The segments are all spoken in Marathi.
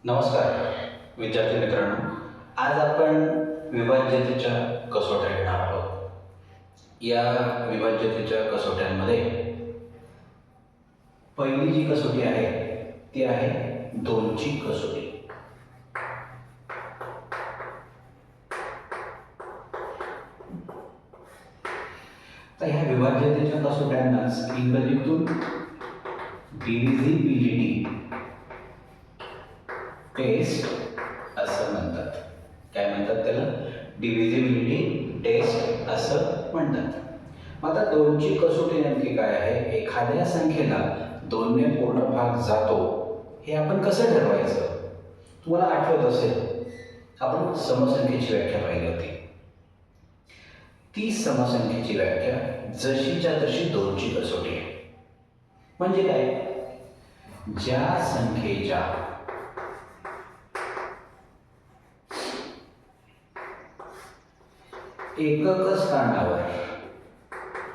नमस्कार विद्यार्थी मित्रांनो, आज आपण विभाज्यतेच्या कसोट्या घेणार आहोत. या विभाज्यतेच्या कसोट्यांमध्ये पहिली जी कसोटी आहे ती आहे 2ची कसोटी. तर ह्या विभाज्यतेच्या कसोट्यांनाच इंग्रजीतून डिव्हिजिबिलिटी टेस्ट असं म्हणतात. काय म्हणतात त्याला? डिव्हिजिबिलिटी टेस्ट असं म्हणतात. आता 2ची कसोटी नेमकी काय आहे? एखाद्या संख्येला 2ने पूर्ण भाग जातो हे आपण कसं ठरवायचं? तुम्हाला आठवत असेल आपण समसंख्येची व्याख्या पाहिली होती. ती समसंख्येची व्याख्या जशीच्या तशी 2ची कसोटी आहे. म्हणजे काय? ज्या संख्येच्या एकक स्थानावर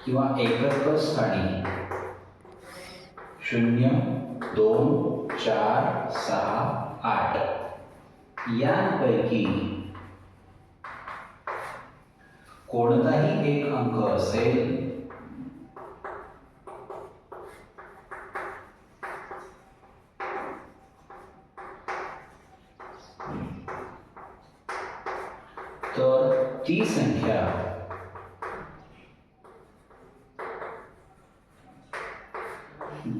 किंवा एकक स्थानी 0, 2, 4, 6, 8 यांपैकी कोणताही एक अंक असेल तर ती संख्या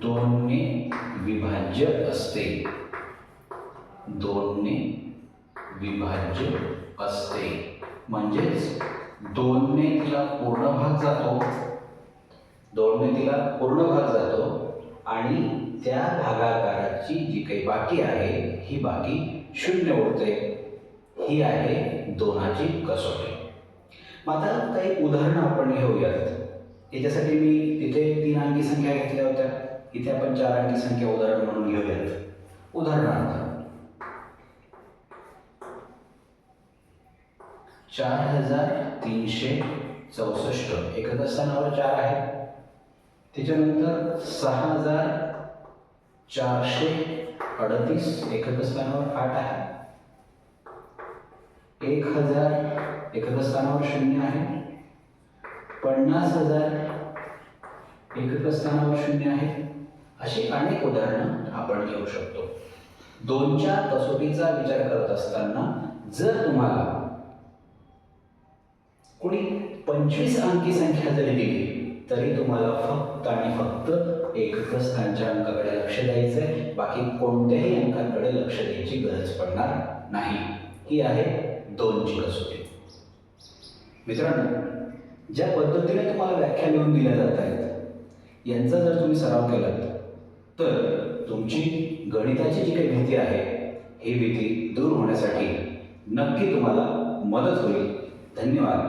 दोनने विभाज्य असते. 2ने विभाज्य असते म्हणजेच 2ने तिला पूर्ण भाग जातो. 2ने तिला पूर्ण भाग जातो आणि त्या भागाकाराची जी काही बाकी आहे ही बाकी 0 उरते. ही आहे 2ची कसोटी. आता काही उदाहरणं आपण घेऊयात. याच्यासाठी मी तिथे 3 अंकी संख्या घेतल्या होत्या, इथे आपण 4 अंकी संख्या उदाहरण म्हणून घेऊयात. उदाहरणार्थ 4364 एकक स्थानावर 4 आहे. त्याच्यानंतर 6438 एकक स्थानावर 8 आहे. 1000 एकक स्थानावर 0 आहे. 50,000 एकक स्थानावर 0 आहे. अशी अनेक उदाहरणं आपण घेऊ शकतो. 2च्या कसोटीचा विचार करत असताना जर तुम्हाला कोणी 25 अंकी संख्या जरी दिली तरी तुम्हाला फक्त आणि फक्त एकक स्थानाच्या अंकाकडे लक्ष द्यायचंय. बाकी कोणत्याही अंकांकडे लक्ष द्यायची गरज पडणार नाही. ही आहे 2ची कसोटी. मित्रांनो, ज्या पद्धतीने तुम्हाला व्याख्या लिहून दिल्या जात आहेत यांचा जर तुम्ही सराव केलात तर तुमची गणिताची जी काही भीती आहे ही भीती दूर होण्यासाठी नक्की तुम्हाला मदत होईल. धन्यवाद.